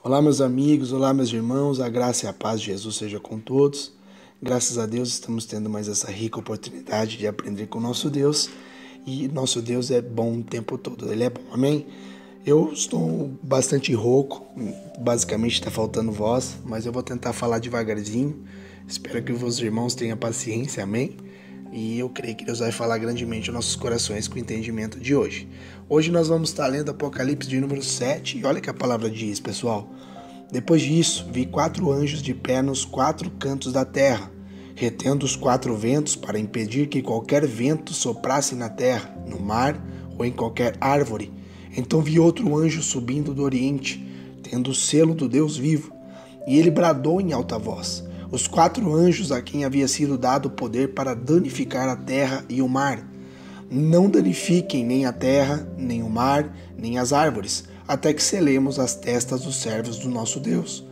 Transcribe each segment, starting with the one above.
Olá, meus amigos, olá, meus irmãos, a graça e a paz de Jesus seja com todos. Graças a Deus estamos tendo mais essa rica oportunidade de aprender com o nosso Deus, e nosso Deus é bom o tempo todo, Ele é bom, amém? Eu estou bastante rouco, basicamente está faltando voz, mas eu vou tentar falar devagarzinho. Espero que os irmãos tenham paciência, amém? E eu creio que Deus vai falar grandemente aos nossos corações com o entendimento de hoje. Hoje nós vamos estar lendo Apocalipse de número 7, e olha o que a palavra diz, pessoal. Depois disso, vi 4 anjos de pé nos 4 cantos da terra, retendo os 4 ventos para impedir que qualquer vento soprasse na terra, no mar ou em qualquer árvore. Então vi outro anjo subindo do oriente, tendo o selo do Deus vivo, e ele bradou em alta voz. Os 4 anjos a quem havia sido dado o poder para danificar a terra e o mar. Não danifiquem nem a terra, nem o mar, nem as árvores, até que selemos as testas dos servos do nosso Deus.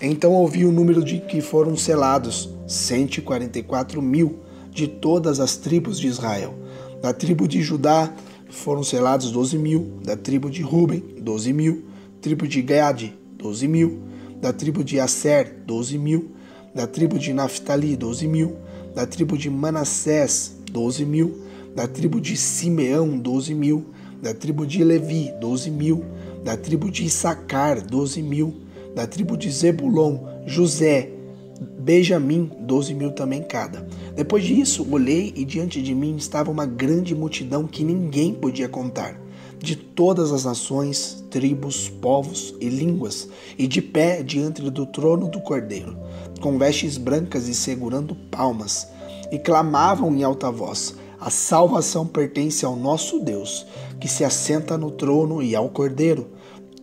Então ouvi o número de que foram selados, 144.000, de todas as tribos de Israel. Da tribo de Judá foram selados 12.000, da tribo de Ruben, 12.000, tribo de Gade, 12.000, da tribo de Aser, 12.000, da tribo de Naftali, 12.000, da tribo de Manassés, 12.000, da tribo de Simeão, 12.000, da tribo de Levi, 12.000, da tribo de Issacar, 12.000, da tribo de Zebulon, José, Benjamim, 12.000 também cada. Depois disso, olhei e diante de mim estava uma grande multidão que ninguém podia contar, de todas as nações, tribos, povos e línguas, e de pé diante do trono do Cordeiro, com vestes brancas e segurando palmas, e clamavam em alta voz: a salvação pertence ao nosso Deus, que se assenta no trono, e ao Cordeiro.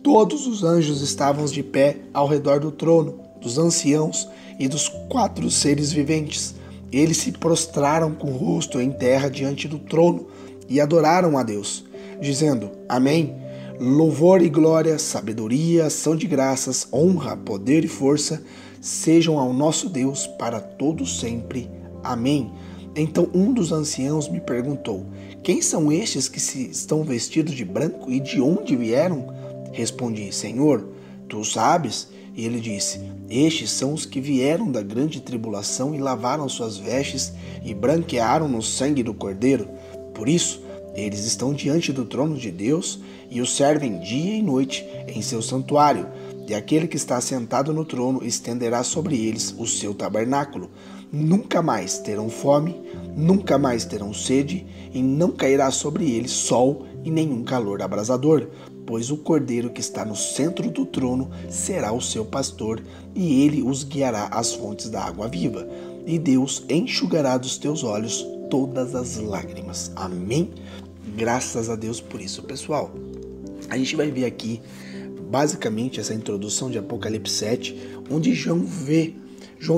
Todos os anjos estavam de pé ao redor do trono, dos anciãos e dos 4 seres viventes. Eles se prostraram com o rosto em terra diante do trono e adoraram a Deus, dizendo: Amém. Louvor e glória, sabedoria, ação de graças, honra, poder e força sejam ao nosso Deus para todo sempre. Amém. Então um dos anciãos me perguntou: quem são estes que estão vestidos de branco e de onde vieram? Respondi: Senhor, tu sabes. E ele disse: estes são os que vieram da grande tribulação e lavaram suas vestes e branquearam no sangue do Cordeiro. Por isso, eles estão diante do trono de Deus e o servem dia e noite em seu santuário. E aquele que está sentado no trono estenderá sobre eles o seu tabernáculo. Nunca mais terão fome, nunca mais terão sede, e não cairá sobre eles sol e nenhum calor abrasador, pois o Cordeiro que está no centro do trono será o seu pastor, e ele os guiará às fontes da água viva. E Deus enxugará dos teus olhos todas as lágrimas. Amém? Graças a Deus por isso, pessoal. A gente vai ver aqui, basicamente, essa introdução de Apocalipse 7, onde João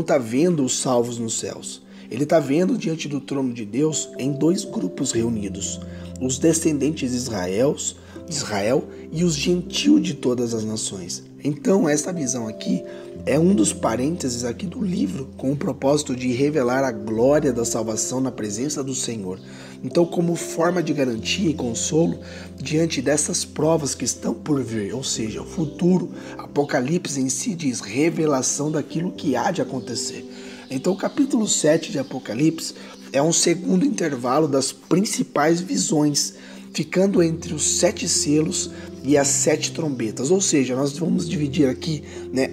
está vendo os salvos nos céus. Ele está vendo diante do trono de Deus em 2 grupos reunidos: os descendentes de Israel e os gentios de todas as nações. Então, essa visão aqui é um dos parênteses aqui do livro, com o propósito de revelar a glória da salvação na presença do Senhor. Então, como forma de garantia e consolo diante dessas provas que estão por vir, ou seja, o futuro, Apocalipse em si diz revelação daquilo que há de acontecer. Então, o capítulo 7 de Apocalipse é um segundo intervalo das principais visões, ficando entre os 7 selos e as 7 trombetas. Ou seja, nós vamos dividir aqui,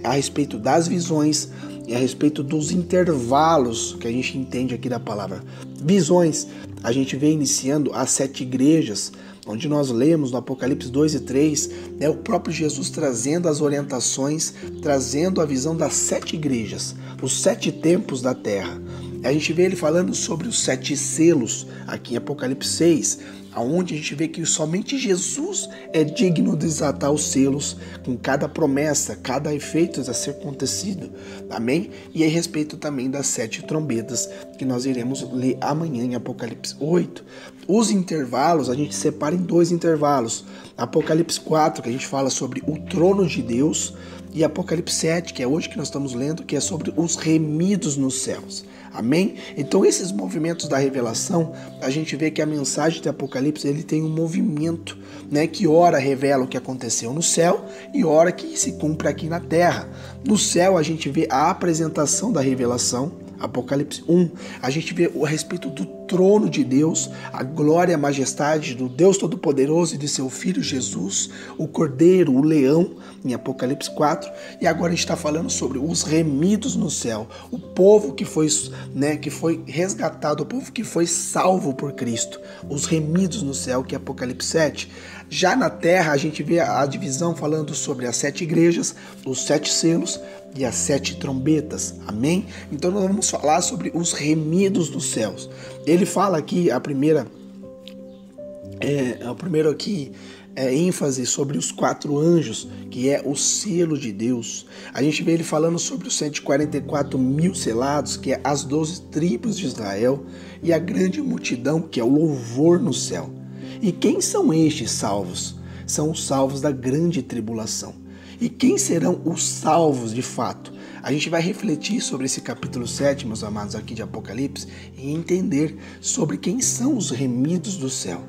a respeito das visões e a respeito dos intervalos que a gente entende aqui da palavra. Visões, a gente vem iniciando as 7 igrejas, onde nós lemos no Apocalipse 2 e 3, o próprio Jesus trazendo as orientações, trazendo a visão das 7 igrejas, os 7 tempos da terra. A gente vê ele falando sobre os 7 selos, aqui em Apocalipse 6, onde a gente vê que somente Jesus é digno de desatar os selos, com cada promessa, cada efeito a ser acontecido. Amém? E a respeito também das 7 trombetas, que nós iremos ler amanhã em Apocalipse 8. Os intervalos, a gente separa em 2 intervalos. Apocalipse 4, que a gente fala sobre o trono de Deus, e Apocalipse 7, que é hoje que nós estamos lendo, que é sobre os remidos nos céus. Amém? Então esses movimentos da revelação, a gente vê que a mensagem de Apocalipse, ele tem um movimento, né, que ora revela o que aconteceu no céu e ora que se cumpre aqui na terra. No céu a gente vê a apresentação da revelação, Apocalipse 1, a gente vê a respeito do trono de Deus, a glória e a majestade do Deus Todo-Poderoso e de seu Filho Jesus, o Cordeiro, o Leão, em Apocalipse 4, e agora a gente está falando sobre os remidos no céu, o povo que foi resgatado, o povo que foi salvo por Cristo, os remidos no céu, que é Apocalipse 7. Já na terra a gente vê a divisão falando sobre as 7 igrejas, os 7 selos e as 7 trombetas, amém? Então nós vamos falar sobre os remidos dos céus. Ele fala aqui, ênfase sobre os 4 anjos, que é o selo de Deus. A gente vê ele falando sobre os 144 mil selados, que é as 12 tribos de Israel, e a grande multidão, que é o louvor no céu. E quem são estes salvos? São os salvos da grande tribulação. E quem serão os salvos de fato? A gente vai refletir sobre esse capítulo 7, meus amados, aqui de Apocalipse, e entender sobre quem são os remidos do céu.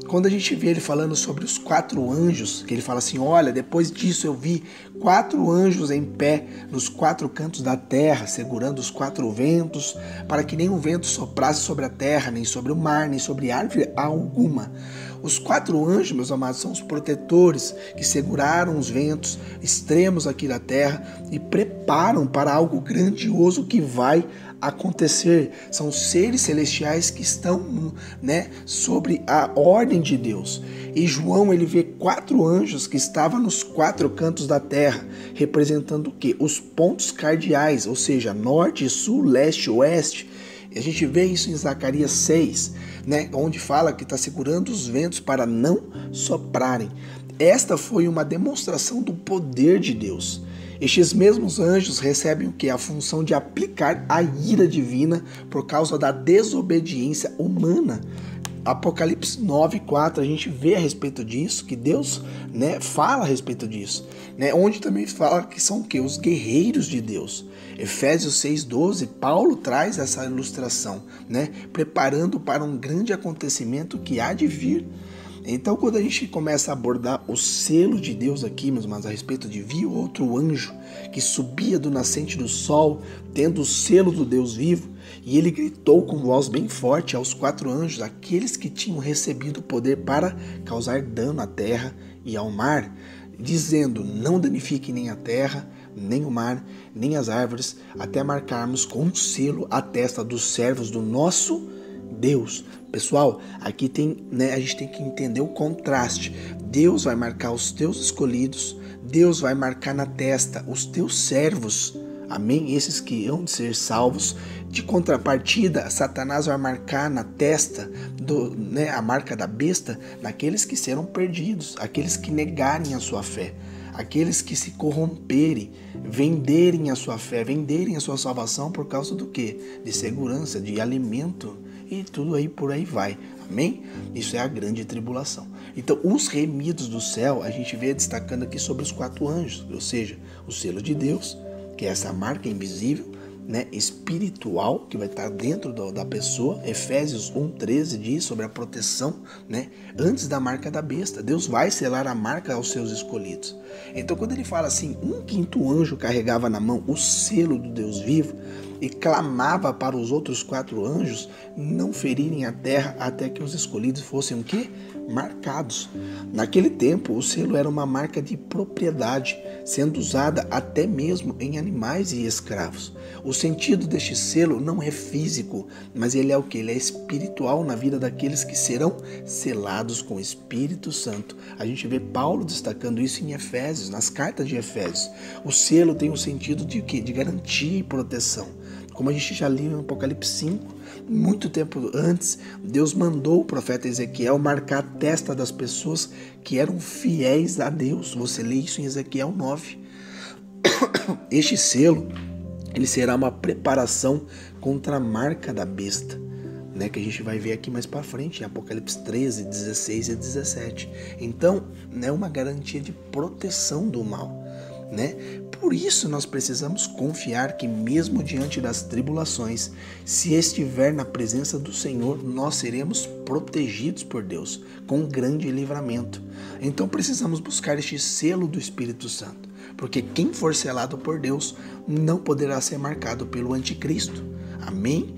Quando a gente vê ele falando sobre os 4 anjos, que ele fala assim, olha, depois disso eu vi 4 anjos em pé nos 4 cantos da terra, segurando os 4 ventos, para que nenhum vento soprasse sobre a terra, nem sobre o mar, nem sobre árvore alguma. Os 4 anjos, meus amados, são os protetores que seguraram os ventos extremos aqui da terra e preparam para algo grandioso que vai acontecer. São seres celestiais que estão, sobre a ordem de Deus. E João, ele vê 4 anjos que estavam nos 4 cantos da terra, representando o quê? Os pontos cardeais, ou seja, norte, sul, leste, oeste. E a gente vê isso em Zacarias 6, onde fala que está segurando os ventos para não soprarem. Esta foi uma demonstração do poder de Deus. Estes mesmos anjos recebem o que? A função de aplicar a ira divina por causa da desobediência humana. Apocalipse 9:4, a gente vê a respeito disso, que Deus fala a respeito disso, onde também fala que são o quê? Os guerreiros de Deus. Efésios 6:12, Paulo traz essa ilustração, preparando para um grande acontecimento que há de vir. Então, quando a gente começa a abordar o selo de Deus aqui, meus irmãos, a respeito de vi outro anjo que subia do nascente do sol, tendo o selo do Deus vivo, e ele gritou com voz bem forte aos 4 anjos, aqueles que tinham recebido o poder para causar dano à terra e ao mar, dizendo, não danifiquem nem a terra, nem o mar, nem as árvores, até marcarmos com um selo a testa dos servos do nosso Deus. Pessoal, aqui a gente tem que entender o contraste. Deus vai marcar os teus escolhidos, Deus vai marcar na testa os teus servos, amém? Esses que hão de ser salvos. De contrapartida, Satanás vai marcar na testa, a marca da besta, naqueles que serão perdidos, aqueles que negarem a sua fé, aqueles que se corromperem, venderem a sua fé, venderem a sua salvação por causa do quê? De segurança, de alimento e tudo aí por aí vai, amém? Isso é a grande tribulação. Então, os remidos do céu, a gente vê destacando aqui sobre os 4 anjos, ou seja, o selo de Deus, que é essa marca invisível, espiritual, que vai estar dentro da pessoa. Efésios 1:13 diz sobre a proteção, antes da marca da besta. Deus vai selar a marca aos seus escolhidos. Então, quando ele fala assim, 1/5 anjo carregava na mão o selo do Deus vivo e clamava para os outros 4 anjos não ferirem a terra até que os escolhidos fossem o quê? Marcados. Naquele tempo, o selo era uma marca de propriedade, sendo usada até mesmo em animais e escravos. O sentido deste selo não é físico, mas ele é o que? Ele é espiritual na vida daqueles que serão selados com o Espírito Santo. A gente vê Paulo destacando isso em Efésios, nas cartas de Efésios. O selo tem o sentido de quê? De garantia e proteção. Como a gente já leu em Apocalipse 5, muito tempo antes, Deus mandou o profeta Ezequiel marcar a testa das pessoas que eram fiéis a Deus. Você lê isso em Ezequiel 9. Este selo, ele será uma preparação contra a marca da besta, que a gente vai ver aqui mais para frente, em Apocalipse 13, 16 e 17. Então, é uma garantia de proteção do mal. por isso nós precisamos confiar que mesmo diante das tribulações, se estiver na presença do Senhor, nós seremos protegidos por Deus, com grande livramento. Então precisamos buscar este selo do Espírito Santo, porque quem for selado por Deus não poderá ser marcado pelo anticristo. Amém?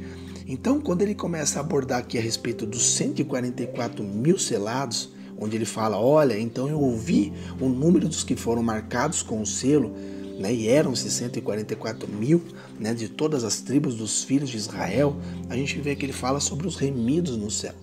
Então, quando ele começa a abordar aqui a respeito dos 144 mil selados, onde ele fala, olha, então eu ouvi o número dos que foram marcados com o selo, né, e eram 144 mil, né, de todas as tribos dos filhos de Israel, a gente vê que ele fala sobre os remidos no céu.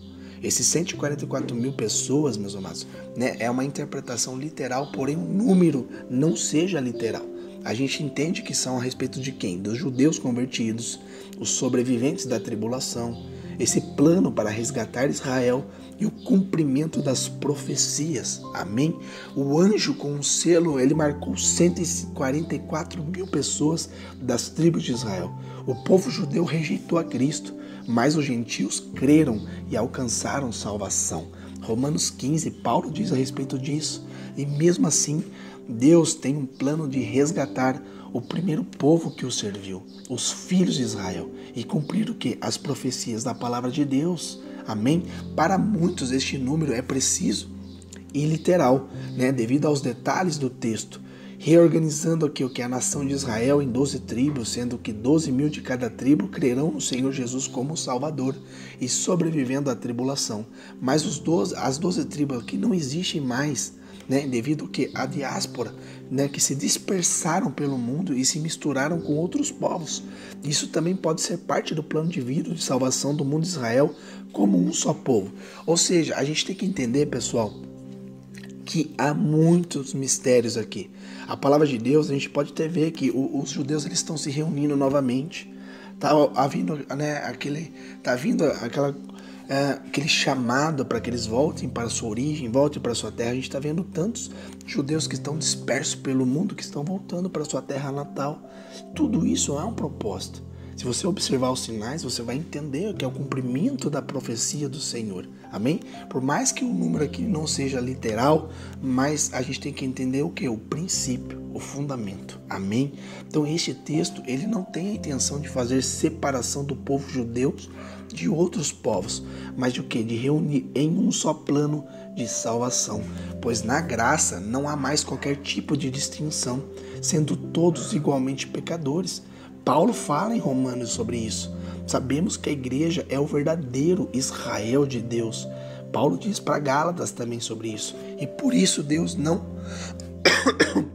Esses 144 mil pessoas, meus amados, né, é uma interpretação literal, porém o número não seja literal. A gente entende que são a respeito de quem? Dos judeus convertidos, os sobreviventes da tribulação, esse plano para resgatar Israel e o cumprimento das profecias. Amém? O anjo com o selo, ele marcou 144 mil pessoas das tribos de Israel. O povo judeu rejeitou a Cristo, mas os gentios creram e alcançaram salvação. Romanos 15, Paulo diz a respeito disso. E mesmo assim, Deus tem um plano de resgatar o primeiro povo que o serviu, os filhos de Israel, e cumprir o quê? As profecias da palavra de Deus. Amém? Para muitos este número é preciso e literal, né? Devido aos detalhes do texto, reorganizando aqui o que é a nação de Israel em 12 tribos, sendo que 12 mil de cada tribo crerão no Senhor Jesus como Salvador e sobrevivendo à tribulação. Mas as 12 tribos aqui não existem mais, né, devido que a diáspora, né, que se dispersaram pelo mundo e se misturaram com outros povos. Isso também pode ser parte do plano divino de salvação do mundo de Israel como um só povo. Ou seja, a gente tem que entender, pessoal, que há muitos mistérios aqui. A palavra de Deus, a gente pode até ver que os judeus eles estão se reunindo novamente. Aquele chamado para que eles voltem para a sua origem, voltem para a sua terra. A gente está vendo tantos judeus que estão dispersos pelo mundo, que estão voltando para a sua terra natal. Tudo isso é um propósito. Se você observar os sinais, você vai entender que é o cumprimento da profecia do Senhor. Amém? Por mais que o número aqui não seja literal, mas a gente tem que entender o que? O princípio, o fundamento. Amém? Então este texto, ele não tem a intenção de fazer separação do povo judeu de outros povos, mas de o que? De reunir em um só plano de salvação. Pois na graça não há mais qualquer tipo de distinção, sendo todos igualmente pecadores. Paulo fala em Romanos sobre isso. Sabemos que a igreja é o verdadeiro Israel de Deus. Paulo diz para Gálatas também sobre isso. E por isso Deus não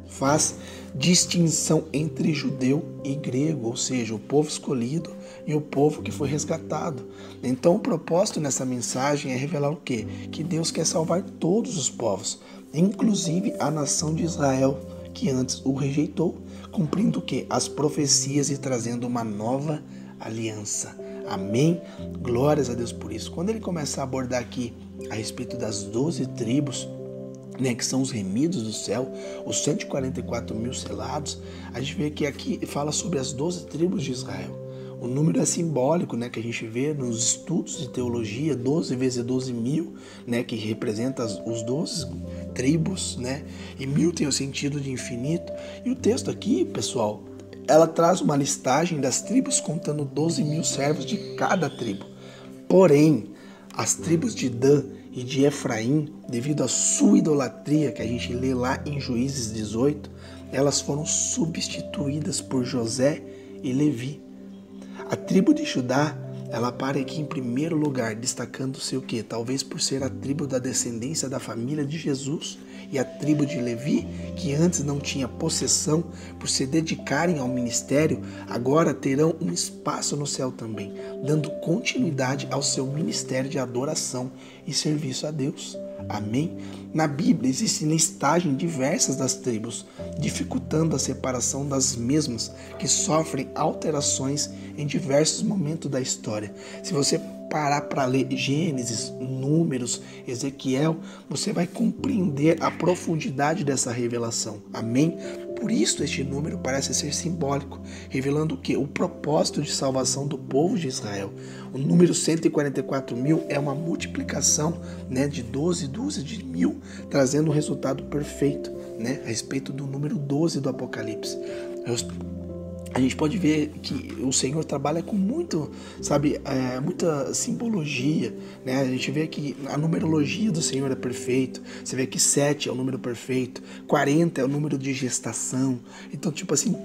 faz distinção entre judeu e grego, ou seja, o povo escolhido e o povo que foi resgatado. Então o propósito nessa mensagem é revelar o quê? Que Deus quer salvar todos os povos, inclusive a nação de Israel, que antes o rejeitou, cumprindo o quê? As profecias e trazendo uma nova aliança. Amém? Glórias a Deus por isso. Quando ele começa a abordar aqui a respeito das 12 tribos, né, que são os remidos do céu, os 144 mil selados, a gente vê que aqui fala sobre as 12 tribos de Israel. O número é simbólico, né, que a gente vê nos estudos de teologia, 12 vezes 12 mil, né, que representa os 12 tribos, né, e mil tem o sentido de infinito. E o texto aqui, pessoal, ela traz uma listagem das tribos contando 12 mil servos de cada tribo. Porém, as tribos de Dan e de Efraim, devido à sua idolatria, que a gente lê lá em Juízes 18, elas foram substituídas por José e Levi. A tribo de Judá, ela aparece aqui em primeiro lugar, destacando-se o quê? Talvez por ser a tribo da descendência da família de Jesus, e a tribo de Levi, que antes não tinha possessão, por se dedicarem ao ministério, agora terão um espaço no céu também, dando continuidade ao seu ministério de adoração e serviço a Deus. Amém? Na Bíblia existe listagem diversas das tribos, dificultando a separação das mesmas, que sofrem alterações em diversos momentos da história. Se você parar para ler Gênesis, Números, Ezequiel, você vai compreender a profundidade dessa revelação. Amém? Por isso este número parece ser simbólico, revelando que o propósito de salvação do povo de Israel. O número 144 mil é uma multiplicação, né, de 12 dúzias de mil, trazendo um resultado perfeito, né, a respeito do número 12 do Apocalipse. A gente pode ver que o Senhor trabalha com muito, muita simbologia, né? A gente vê que a numerologia do Senhor é perfeito. Você vê que 7 é o número perfeito, 40 é o número de gestação. Então,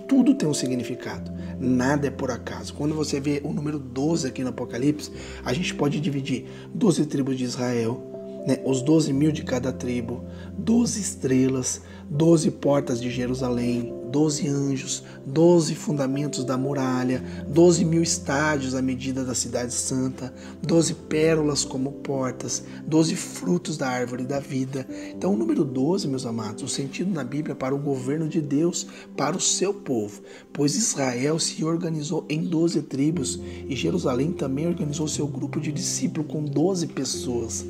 tudo tem um significado. Nada é por acaso. Quando você vê o número 12 aqui no Apocalipse, a gente pode dividir 12 tribos de Israel, né, os 12 mil de cada tribo, 12 estrelas, 12 portas de Jerusalém, 12 anjos, 12 fundamentos da muralha, 12 mil estádios à medida da cidade santa, 12 pérolas como portas, 12 frutos da árvore da vida. Então o número 12, meus amados, o sentido na Bíblia para o governo de Deus, para o seu povo, pois Israel se organizou em 12 tribos e Jerusalém também organizou seu grupo de discípulos com 12 pessoas.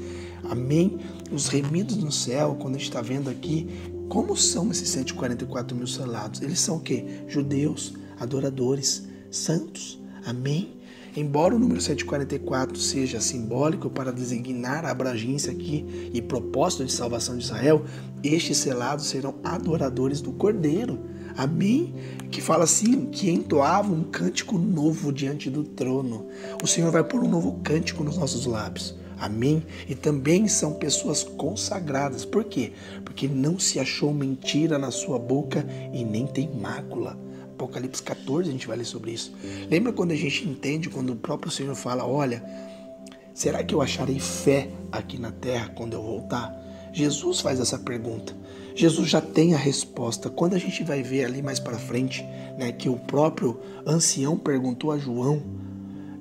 Amém? Os remidos no céu, quando a gente está vendo aqui, como são esses 144 mil selados? Eles são o quê? Judeus, adoradores, santos. Amém? Embora o número 144 seja simbólico para designar a abrangência aqui e propósito de salvação de Israel, estes selados serão adoradores do Cordeiro. Amém? Que fala assim, que entoavam um cântico novo diante do trono. O Senhor vai pôr um novo cântico nos nossos lábios. Amém? E também são pessoas consagradas. Por quê? Porque não se achou mentira na sua boca e nem tem mácula. Apocalipse 14, a gente vai ler sobre isso. Lembra quando a gente entende, quando o próprio Senhor fala, olha, será que eu acharei fé aqui na terra quando eu voltar? Jesus faz essa pergunta. Jesus já tem a resposta. Quando a gente vai ver ali mais para frente, né, que o próprio ancião perguntou a João,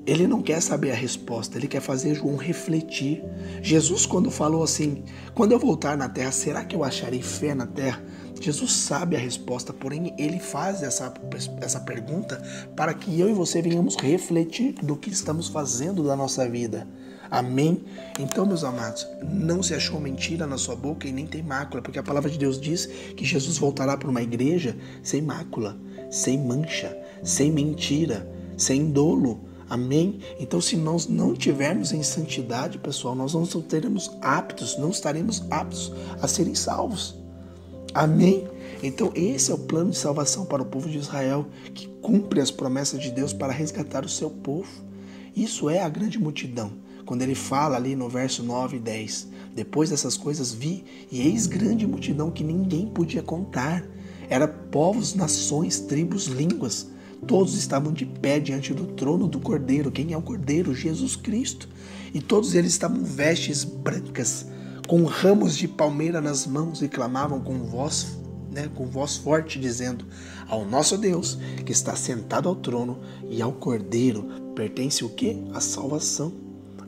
ele não quer saber a resposta, ele quer fazer João refletir. Jesus, quando falou assim, quando eu voltar na terra, será que eu acharei fé na terra? Jesus sabe a resposta, porém ele faz essa pergunta para que eu e você venhamos refletir do que estamos fazendo da nossa vida. Amém? Então, meus amados, não se achou mentira na sua boca e nem tem mácula, porque a palavra de Deus diz que Jesus voltará para uma igreja sem mácula, sem mancha, sem mentira, sem dolo. Amém? Então, se nós não tivermos em santidade, pessoal, nós não estaremos aptos a serem salvos. Amém? Então, esse é o plano de salvação para o povo de Israel, que cumpre as promessas de Deus para resgatar o seu povo. Isso é a grande multidão. Quando ele fala ali no verso 9 e 10, depois dessas coisas vi, e eis grande multidão que ninguém podia contar. Era povos, nações, tribos, línguas. Todos estavam de pé diante do trono do Cordeiro. Quem é o Cordeiro? Jesus Cristo. E todos eles estavam vestes brancas, com ramos de palmeira nas mãos, e clamavam com voz forte, dizendo, ao nosso Deus, que está sentado ao trono, e ao Cordeiro pertence o quê? A salvação.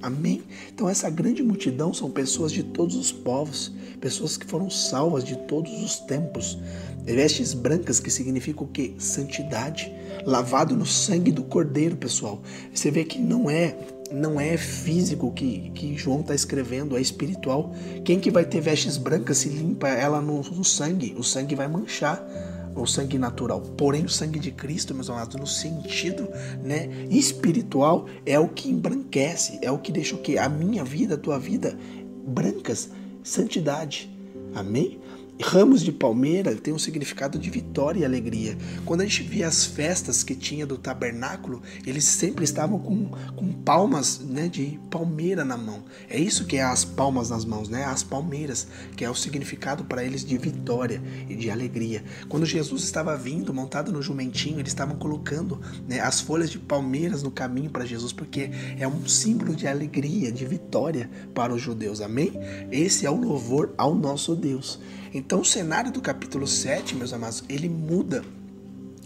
Amém? Então essa grande multidão são pessoas de todos os povos, pessoas que foram salvas de todos os tempos. Vestes brancas, que significa o quê? Santidade. Lavado no sangue do Cordeiro, pessoal. Você vê que não é físico que João está escrevendo, é espiritual. Quem que vai ter vestes brancas se limpa ela no sangue? O sangue vai manchar o sangue natural. Porém, o sangue de Cristo, meus amados, no sentido, espiritual, é o que embranquece, é o que deixa o quê? A minha vida, a tua vida, brancas, santidade. Amém? Ramos de palmeira tem um significado de vitória e alegria. Quando a gente via as festas que tinha do tabernáculo, eles sempre estavam com palmas, de palmeira na mão. É isso que é as palmas nas mãos, as palmeiras, que é o significado para eles de vitória e de alegria. Quando Jesus estava vindo montado no jumentinho, eles estavam colocando as folhas de palmeiras no caminho para Jesus, porque é um símbolo de alegria, de vitória para os judeus. Amém? Esse é o louvor ao nosso Deus. Então o cenário do capítulo 7, meus amados, ele muda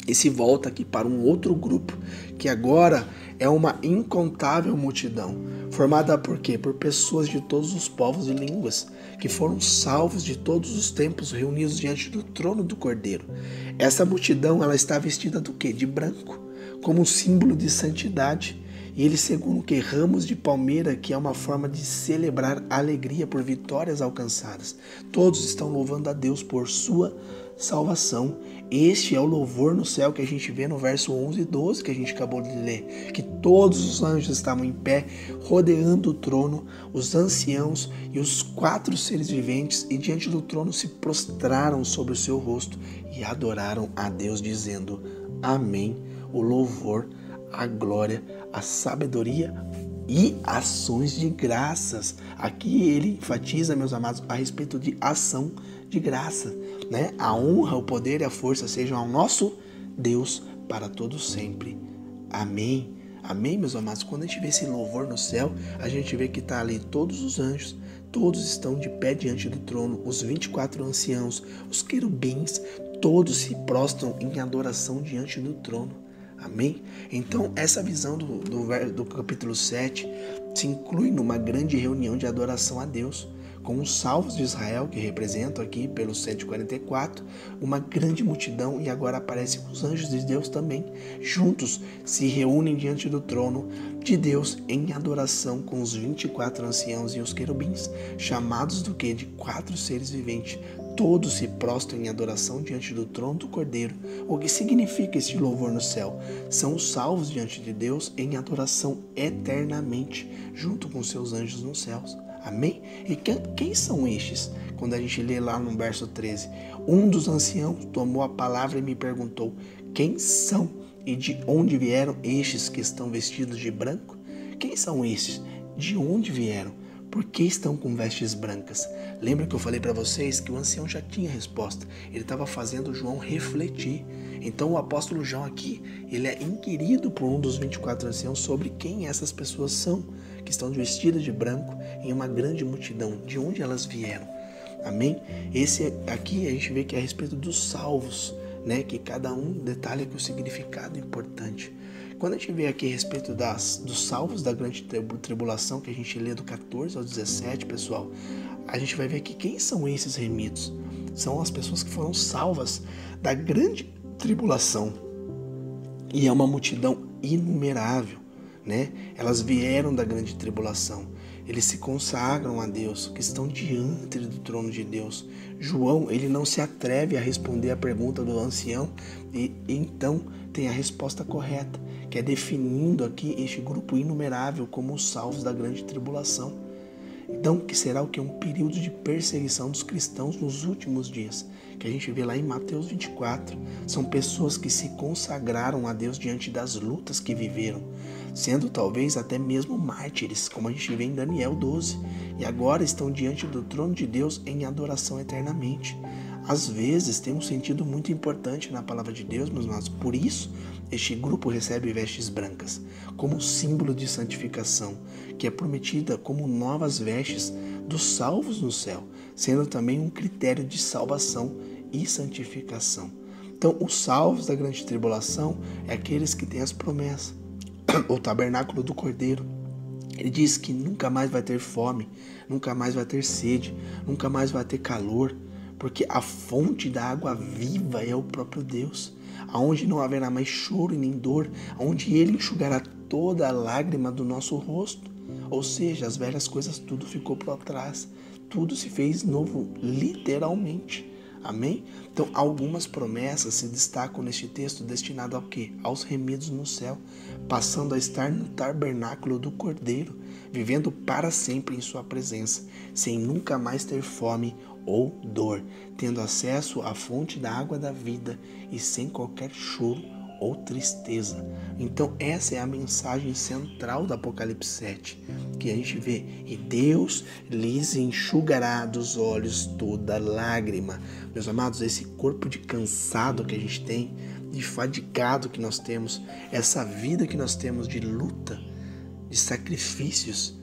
e se volta aqui para um outro grupo, que agora é uma incontável multidão, formada por quê? Por pessoas de todos os povos e línguas, que foram salvos de todos os tempos, reunidos diante do trono do Cordeiro. Essa multidão, ela está vestida do quê? De branco, como um símbolo de santidade. E eles seguram que ramos de palmeira, que é uma forma de celebrar a alegria por vitórias alcançadas. Todos estão louvando a Deus por sua salvação. Este é o louvor no céu que a gente vê no verso 11 e 12 que a gente acabou de ler, que todos os anjos estavam em pé, rodeando o trono, os anciãos e os 4 seres viventes, e diante do trono se prostraram sobre o seu rosto e adoraram a Deus, dizendo: Amém. O louvor, a glória, a sabedoria e ações de graças. Aqui ele enfatiza, meus amados, a respeito de ação de graça, né? A honra, o poder e a força sejam ao nosso Deus para todos sempre. Amém. Amém, meus amados? Quando a gente vê esse louvor no céu, a gente vê que está ali todos os anjos, todos estão de pé diante do trono, os 24 anciãos, os querubins, todos se prostram em adoração diante do trono. Amém? Então, essa visão do capítulo 7 se inclui numa grande reunião de adoração a Deus, com os salvos de Israel, que representam aqui pelo 144, uma grande multidão, e agora aparecem os anjos de Deus também. Juntos se reúnem diante do trono de Deus em adoração com os 24 anciãos e os querubins, chamados do quê? De 4 seres viventes. Todos se prostram em adoração diante do trono do Cordeiro. O que significa este louvor no céu? São os salvos diante de Deus em adoração eternamente, junto com seus anjos nos céus. Amém? E quem são estes? Quando a gente lê lá no verso 13, um dos anciãos tomou a palavra e me perguntou: quem são e de onde vieram estes que estão vestidos de branco? Quem são estes? De onde vieram? Por que estão com vestes brancas? Lembra que eu falei para vocês que o ancião já tinha resposta. Ele estava fazendo João refletir. Então o apóstolo João aqui, ele é inquirido por um dos 24 anciãos sobre quem essas pessoas são, que estão vestidas de branco em uma grande multidão, de onde elas vieram. Amém? Esse aqui a gente vê que é a respeito dos salvos, né? Que cada um detalha que o significado é importante. Quando a gente vê aqui a respeito dos salvos da grande tribulação, que a gente lê do 14 ao 17, pessoal, a gente vai ver que quem são esses remidos? São as pessoas que foram salvas da grande tribulação. E é uma multidão inumerável, né? Elas vieram da grande tribulação. Eles se consagram a Deus, que estão diante do trono de Deus. João, ele não se atreve a responder a pergunta do ancião e então tem a resposta correta, que é definindo aqui este grupo inumerável como os salvos da grande tribulação. Então, que será o que? Um período de perseguição dos cristãos nos últimos dias, que a gente vê lá em Mateus 24. São pessoas que se consagraram a Deus diante das lutas que viveram, sendo talvez até mesmo mártires, como a gente vê em Daniel 12, e agora estão diante do trono de Deus em adoração eternamente. Às vezes tem um sentido muito importante na palavra de Deus, meus irmãos. Por isso, este grupo recebe vestes brancas, como símbolo de santificação, que é prometida como novas vestes dos salvos no céu, sendo também um critério de salvação e santificação. Então, os salvos da grande tribulação é aqueles que têm as promessas. O tabernáculo do Cordeiro, ele diz que nunca mais vai ter fome, nunca mais vai ter sede, nunca mais vai ter calor, porque a fonte da água viva é o próprio Deus, aonde não haverá mais choro e nem dor, onde Ele enxugará toda a lágrima do nosso rosto. Ou seja, as velhas coisas tudo ficou para trás, tudo se fez novo, literalmente. Amém? Então, algumas promessas se destacam neste texto destinado ao quê? Aos remidos no céu, passando a estar no tabernáculo do Cordeiro, vivendo para sempre em sua presença, sem nunca mais ter fome ou dor, tendo acesso à fonte da água da vida e sem qualquer choro ou tristeza. Então essa é a mensagem central do Apocalipse 7, que a gente vê: e Deus lhes enxugará dos olhos toda lágrima. Meus amados, esse corpo de cansado que a gente tem, de fadigado que nós temos, essa vida que nós temos de luta, de sacrifícios,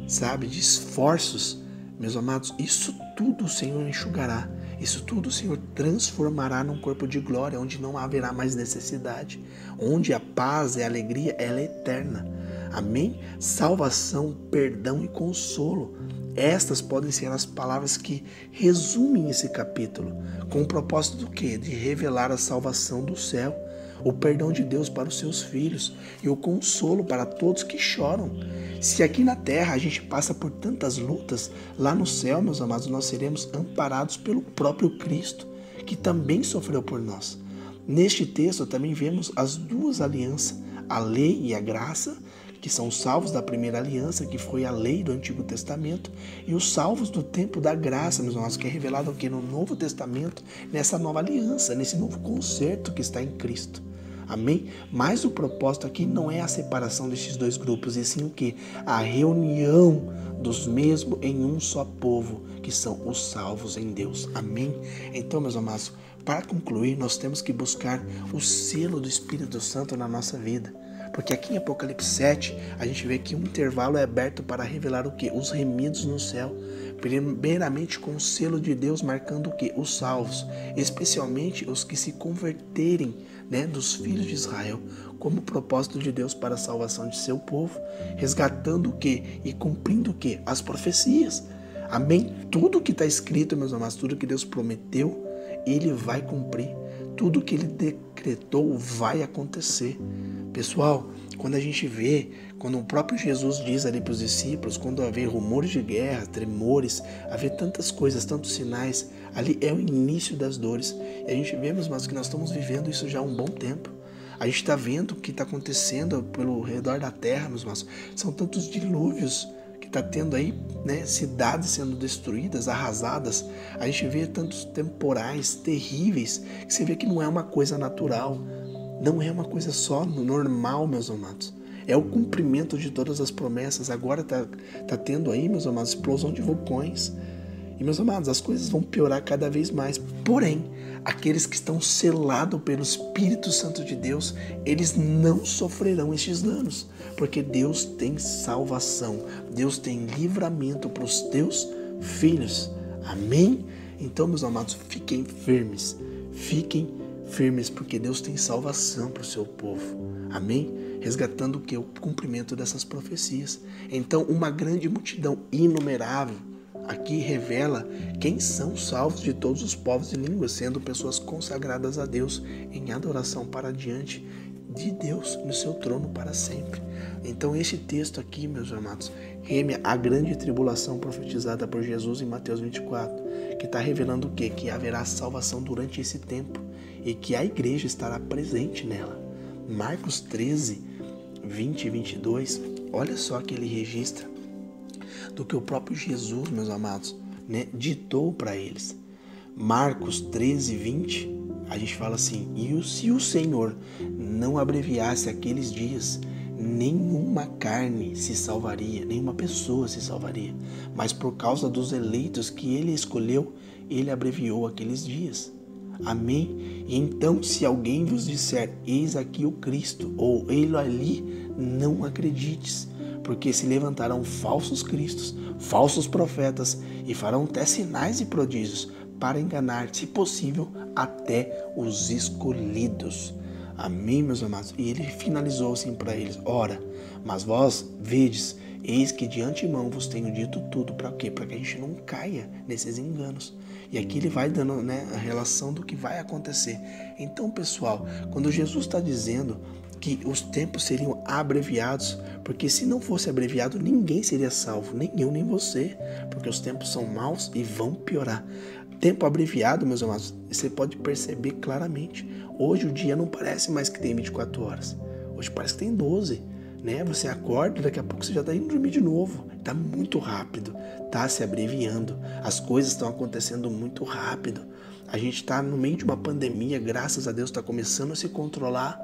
sabe, de esforços, meus amados, isso tudo o Senhor enxugará. Isso tudo o Senhor transformará num corpo de glória, onde não haverá mais necessidade, onde a paz e a alegria ela é eterna. Amém? Salvação, perdão e consolo. Estas podem ser as palavras que resumem esse capítulo, com o propósito do quê? De revelar a salvação do céu, o perdão de Deus para os seus filhos e o consolo para todos que choram. Se aqui na terra a gente passa por tantas lutas, lá no céu, meus amados, nós seremos amparados pelo próprio Cristo, que também sofreu por nós. Neste texto também vemos as duas alianças, a lei e a graça, que são os salvos da primeira aliança, que foi a lei do Antigo Testamento, e os salvos do tempo da graça, meus irmãos, que é revelado aqui no Novo Testamento, nessa nova aliança, nesse novo concerto que está em Cristo. Amém? Mas o propósito aqui não é a separação desses dois grupos, e sim o quê? A reunião dos mesmos em um só povo, que são os salvos em Deus. Amém? Então, meus amados, para concluir, nós temos que buscar o selo do Espírito Santo na nossa vida. Porque aqui em Apocalipse 7, a gente vê que um intervalo é aberto para revelar o quê? Os remidos no céu. Primeiramente com o selo de Deus marcando o quê? Os salvos. Especialmente os que se converterem, né, dos filhos de Israel, como propósito de Deus para a salvação de seu povo. Resgatando o quê? E cumprindo o quê? As profecias. Amém? Tudo que está escrito, meus amados, tudo que Deus prometeu, Ele vai cumprir. Tudo que Ele decretou vai acontecer. Pessoal, quando a gente vê, quando o próprio Jesus diz ali para os discípulos, quando haver rumores de guerra, tremores, haver tantas coisas, tantos sinais, ali é o início das dores. E a gente vê, meus irmãos, que nós estamos vivendo isso já há um bom tempo. A gente está vendo o que está acontecendo pelo redor da terra, meus irmãos. São tantos dilúvios que está tendo aí, né, cidades sendo destruídas, arrasadas. A gente vê tantos temporais terríveis que você vê que não é uma coisa natural. Não é uma coisa só normal, meus amados. É o cumprimento de todas as promessas. Agora tá tendo aí, meus amados, explosão de vulcões. E, meus amados, as coisas vão piorar cada vez mais. Porém, aqueles que estão selados pelo Espírito Santo de Deus, eles não sofrerão estes danos. Porque Deus tem salvação. Deus tem livramento para os teus filhos. Amém? Então, meus amados, fiquem firmes. Fiquem firmes, porque Deus tem salvação para o seu povo. Amém? Resgatando o que? O cumprimento dessas profecias. Então, uma grande multidão inumerável aqui revela quem são os salvos de todos os povos e línguas, sendo pessoas consagradas a Deus em adoração para diante de Deus no seu trono para sempre. Então, este texto aqui, meus amados, reme a grande tribulação profetizada por Jesus em Mateus 24, que está revelando o quê? Que haverá salvação durante esse tempo e que a igreja estará presente nela. Marcos 13, 20 e 22, olha só que ele registra do que o próprio Jesus, meus amados, né, ditou para eles. Marcos 13, 20, a gente fala assim: e se o Senhor não abreviasse aqueles dias, nenhuma carne se salvaria, nenhuma pessoa se salvaria, mas por causa dos eleitos que ele escolheu, ele abreviou aqueles dias. Amém? E então, se alguém vos disser, eis aqui o Cristo, ou ele ali, não acredites, porque se levantarão falsos cristos, falsos profetas, e farão até sinais e prodígios, para enganar, se possível, até os escolhidos. Amém, meus amados? E ele finalizou assim para eles: ora, mas vós vedes, eis que de antemão vos tenho dito tudo. Para quê? Para que a gente não caia nesses enganos. E aqui ele vai dando, né, a relação do que vai acontecer. Então, pessoal, quando Jesus está dizendo que os tempos seriam abreviados, porque se não fosse abreviado, ninguém seria salvo, nem eu, nem você, porque os tempos são maus e vão piorar. Tempo abreviado, meus amados, você pode perceber claramente. Hoje o dia não parece mais que tem 24 horas. Hoje parece que tem 12. Né? Você acorda, daqui a pouco você já está indo dormir de novo. Está muito rápido, está se abreviando. As coisas estão acontecendo muito rápido. A gente está no meio de uma pandemia, graças a Deus está começando a se controlar.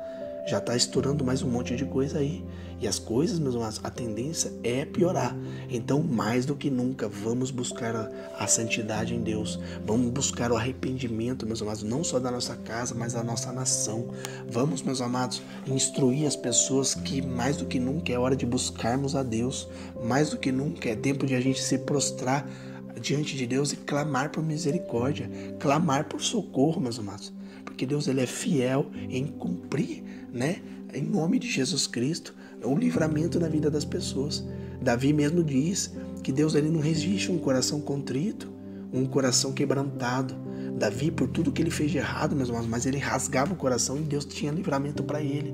Já está estourando mais um monte de coisa aí. E as coisas, meus amados, a tendência é piorar. Então, mais do que nunca, vamos buscar a santidade em Deus. Vamos buscar o arrependimento, meus amados, não só da nossa casa, mas da nossa nação. Vamos, meus amados, instruir as pessoas que mais do que nunca é hora de buscarmos a Deus. Mais do que nunca é tempo de a gente se prostrar diante de Deus e clamar por misericórdia, clamar por socorro, meus amados. Porque Deus, ele é fiel em cumprir, né, em nome de Jesus Cristo, o livramento na vida das pessoas. Davi mesmo diz que Deus, ele não resiste um coração contrito, um coração quebrantado. Davi, por tudo que ele fez de errado, meus irmãos, mas ele rasgava o coração e Deus tinha livramento para ele.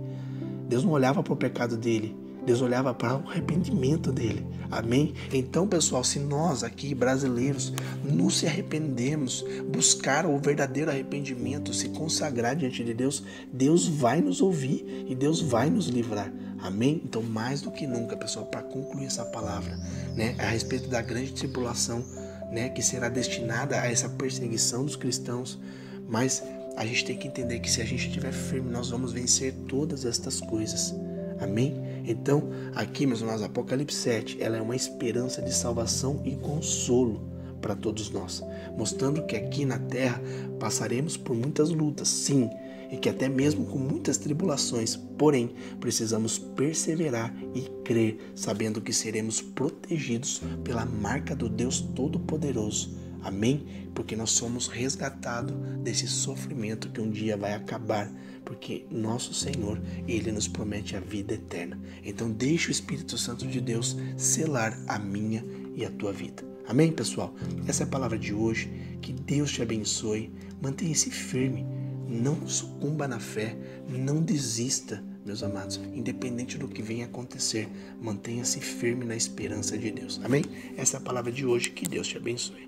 Deus não olhava para o pecado dele, Deus olhava para o arrependimento dele. Amém? Então, pessoal, se nós aqui, brasileiros, nos se arrependemos, buscar o verdadeiro arrependimento, se consagrar diante de Deus, Deus vai nos ouvir e Deus vai nos livrar. Amém? Então, mais do que nunca, pessoal, para concluir essa palavra, né, a respeito da grande tribulação, né, que será destinada a essa perseguição dos cristãos, mas a gente tem que entender que se a gente estiver firme, nós vamos vencer todas estas coisas. Amém? Então, aqui, meus irmãos, Apocalipse 7, ela é uma esperança de salvação e consolo para todos nós, mostrando que aqui na terra passaremos por muitas lutas, sim, e que até mesmo com muitas tribulações, porém, precisamos perseverar e crer, sabendo que seremos protegidos pela marca do Deus Todo-Poderoso. Amém? Porque nós somos resgatados desse sofrimento que um dia vai acabar, porque nosso Senhor, Ele nos promete a vida eterna. Então deixe o Espírito Santo de Deus selar a minha e a tua vida. Amém, pessoal? Essa é a palavra de hoje. Que Deus te abençoe. Mantenha-se firme. Não sucumba na fé. Não desista, meus amados. Independente do que venha acontecer, mantenha-se firme na esperança de Deus. Amém? Essa é a palavra de hoje. Que Deus te abençoe.